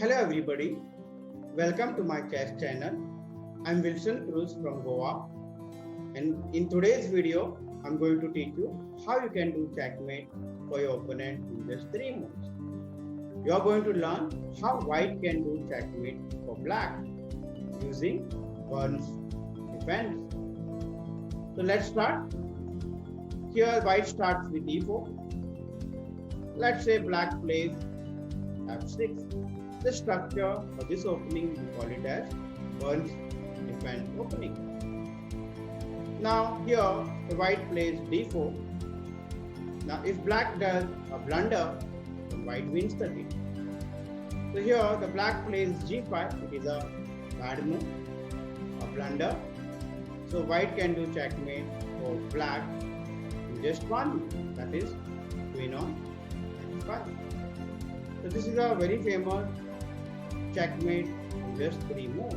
Hello everybody, welcome to my chess channel. I'm Wilsoncruz from Goa, and in today's video I'm going to teach you how you can do checkmate for your opponent in just 3 moves. You are going to learn how white can do checkmate for black using one's defense. So let's start. Here white starts with e4. Let's say black plays f6. The structure of this opening we call it as one's defense opening. Now here the white plays d4. Now if black does a blunder, then white wins the game. So here the black plays g5. It is a bad move, a blunder. So white can do checkmate for black in just one move, that is queen on f5. So this is a very famous checkmate in just 3 moves.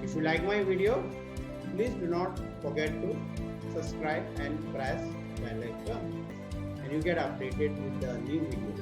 If you like my video, please do not forget to subscribe and press bell icon, and you get updated with the new video.